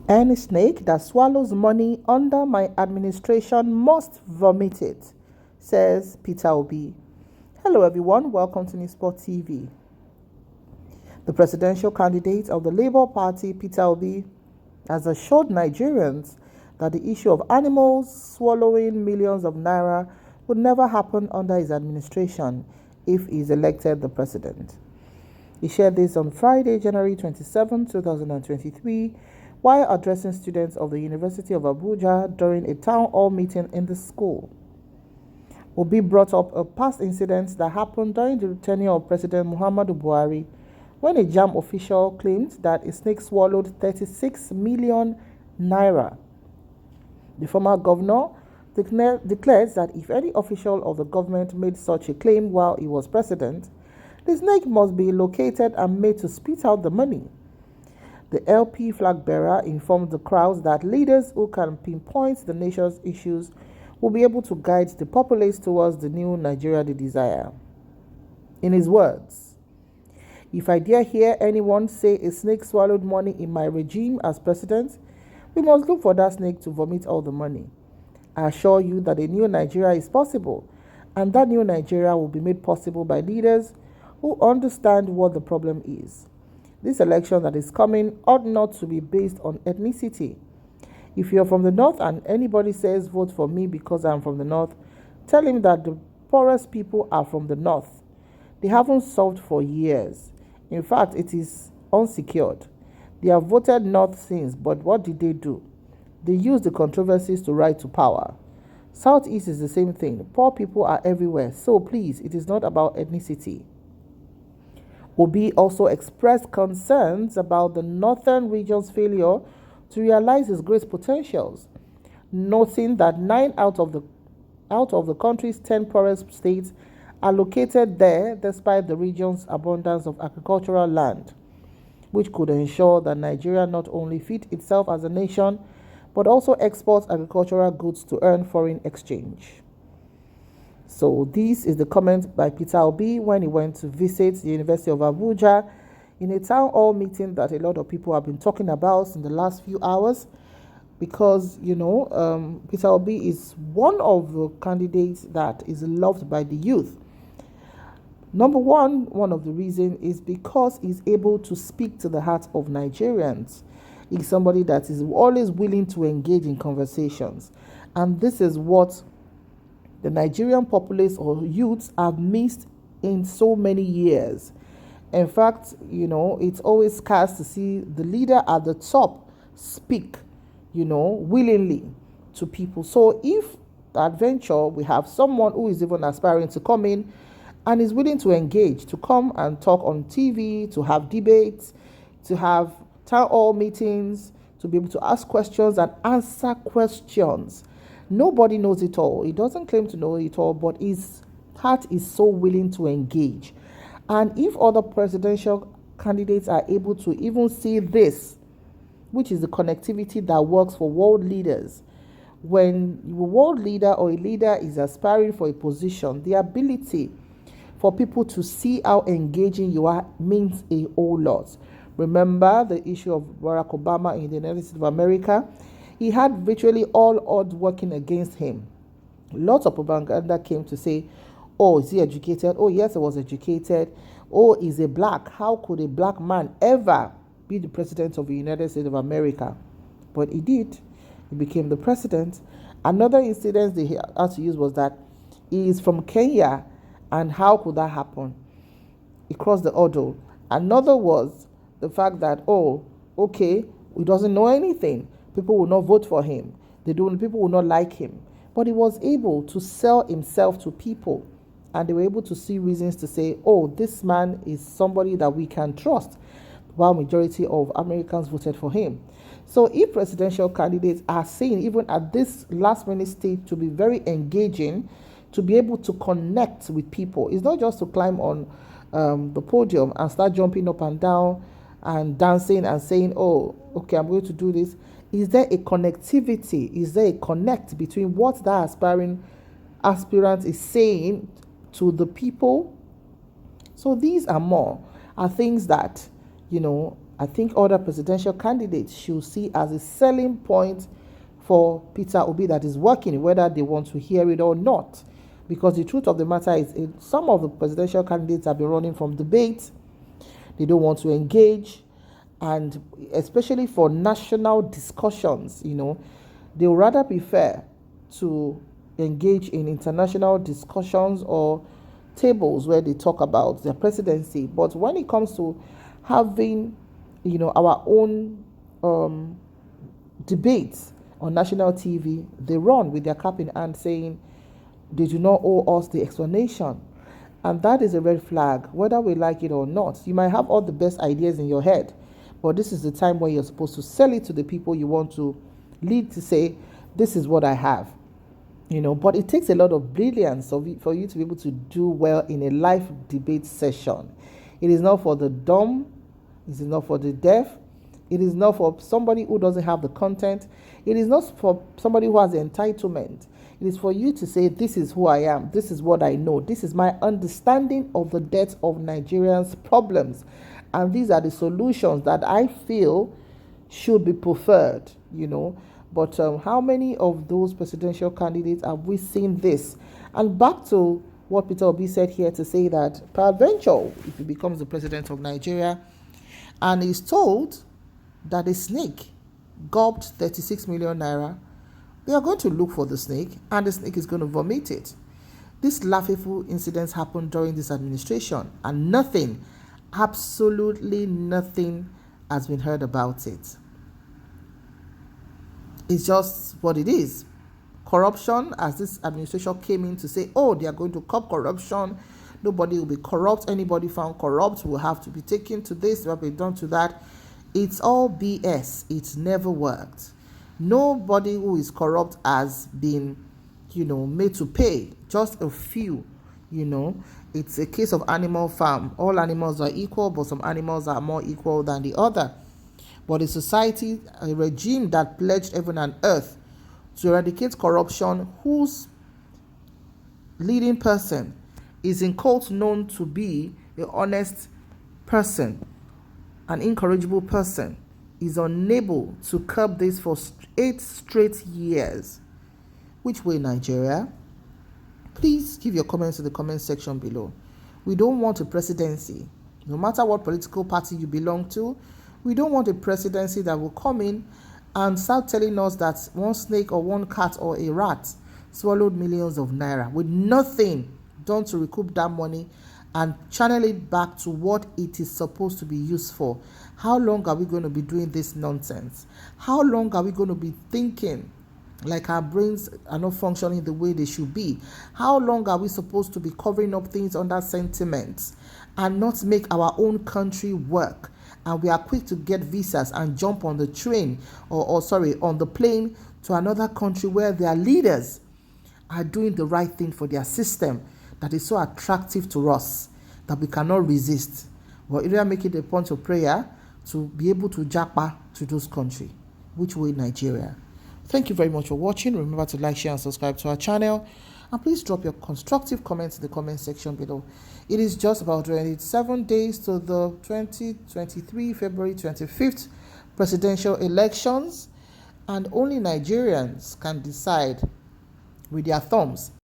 Any snake that swallows money under my administration must vomit it, says Peter Obi. Hello everyone, welcome to Newsport TV. The presidential candidate of the Labour Party, Peter Obi, has assured Nigerians that the issue of animals swallowing millions of naira would never happen under his administration if he is elected the president. He shared this on Friday, January 27, 2023, while addressing students of the University of Abuja during a town hall meeting in the school. Obi brought up a past incident that happened during the tenure of President Muhammadu Buhari, when a JAMB official claimed that a snake swallowed 36 million naira. The former governor declared that if any official of the government made such a claim while he was president, the snake must be located and made to spit out the money. The LP flag bearer informed the crowd that leaders who can pinpoint the nation's issues will be able to guide the populace towards the new Nigeria they desire. In his words, "If I dare hear anyone say a snake swallowed money in my regime as president, we must look for that snake to vomit all the money. I assure you that a new Nigeria is possible, and that new Nigeria will be made possible by leaders who understand what the problem is. This election that is coming ought not to be based on ethnicity. If you're from the north and anybody says vote for me because I'm from the north, tell him that the poorest people are from the north. They haven't solved for years. In fact, it is unsecured. They have voted north since, but what did they do? They used the controversies to rise to power. Southeast is the same thing. Poor people are everywhere. So please, it is not about ethnicity." Obi also expressed concerns about the northern region's failure to realize its great potentials, noting that 9 out of the country's 10 poorest states are located there despite the region's abundance of agricultural land, which could ensure that Nigeria not only feeds itself as a nation, but also exports agricultural goods to earn foreign exchange. So this is the comment by Peter Obi when he went to visit the University of Abuja in a town hall meeting that a lot of people have been talking about in the last few hours, because, Peter Obi is one of the candidates that is loved by the youth. Number one of the reasons is because he's able to speak to the heart of Nigerians. He's somebody that is always willing to engage in conversations. And this is what the Nigerian populace or youths have missed in so many years. In fact, it's always scarce to see the leader at the top speak, willingly to people. So if adventure, we have someone who is even aspiring to come in and is willing to engage, to come and talk on TV, to have debates, to have town hall meetings, to be able to ask questions and answer questions. Nobody knows it all. He doesn't claim to know it all, but his heart is so willing to engage. And if other presidential candidates are able to even see this, which is the connectivity that works for world leaders, when a world leader or a leader is aspiring for a position, the ability for people to see how engaging you are means a whole lot. Remember the issue of Barack Obama in the United States of America? He had virtually all odds working against him. Lots of propaganda came to say, oh, is he educated? Oh, yes, he was educated. Oh, he's a black. How could a black man ever be the president of the United States of America? But he did. He became the president. Another incident they had to use was that he is from Kenya, and how could that happen? He crossed the hurdle. Another was the fact that, he doesn't know anything. People will not vote for him. People will not like him. But he was able to sell himself to people, and they were able to see reasons to say, this man is somebody that we can trust, while majority of Americans voted for him. So if presidential candidates are seen, even at this last minute stage, to be very engaging, to be able to connect with people, it's not just to climb on the podium and start jumping up and down and dancing and saying, I'm going to do this. Is there a connectivity? Is there a connect between what that aspirant is saying to the people? So these are things that, I think other presidential candidates should see as a selling point for Peter Obi that is working, whether they want to hear it or not. Because the truth of the matter is, some of the presidential candidates have been running from debate. They don't want to engage. And especially for national discussions, they would rather prefer to engage in international discussions or tables where they talk about their presidency. But when it comes to having, our own debates on national TV, they run with their cap in hand saying they do not owe us the explanation. And that is a red flag, whether we like it or not. You might have all the best ideas in your head, but this is the time where you're supposed to sell it to the people you want to lead, to say, this is what I have. But it takes a lot of brilliance for you to be able to do well in a live debate session. It is not for the dumb. It is not for the deaf. It is not for somebody who doesn't have the content. It is not for somebody who has the entitlement. It is for you to say, this is who I am. This is what I know. This is my understanding of the depth of Nigerians' problems. And these are the solutions that I feel should be preferred, But how many of those presidential candidates have we seen this? And back to what Peter Obi said here, to say that peradventure, if he becomes the president of Nigeria and is told that a snake gulped 36 million naira, they are going to look for the snake and the snake is going to vomit it. These laughable incidents happened during this administration and nothing, absolutely nothing has been heard about it. It's just what it is. Corruption, as this administration came in to say, they are going to curb corruption. Nobody will be corrupt. Anybody found corrupt will have to be taken to this, will be done to that. It's all BS. It's never worked. Nobody who is corrupt has been, made to pay. Just a few, It's a case of animal farm. All animals are equal, but some animals are more equal than the other. But a society, a regime that pledged heaven and earth to eradicate corruption, whose leading person is in quotes known to be an honest person, an incorrigible person, is unable to curb this for 8 straight years. Which way, Nigeria? Please give your comments in the comment section below. We don't want a presidency, no matter what political party you belong to. We don't want a presidency that will come in and start telling us that one snake or one cat or a rat swallowed millions of naira with nothing done to recoup that money and channel it back to what it is supposed to be used for. How long are we going to be doing this nonsense? How long are we going to be thinking like our brains are not functioning the way they should be? How long are we supposed to be covering up things under sentiments and not make our own country work? And we are quick to get visas and jump on the train on the plane to another country where their leaders are doing the right thing for their system that is so attractive to us that we cannot resist. But either make it a point of prayer to be able to japa to those countries. Which way, Nigeria? Thank you very much for watching. Remember to like, share, and subscribe to our channel. And please drop your constructive comments in the comment section below. It is just about 27 days to the 2023 February 25th presidential elections. And only Nigerians can decide with their thumbs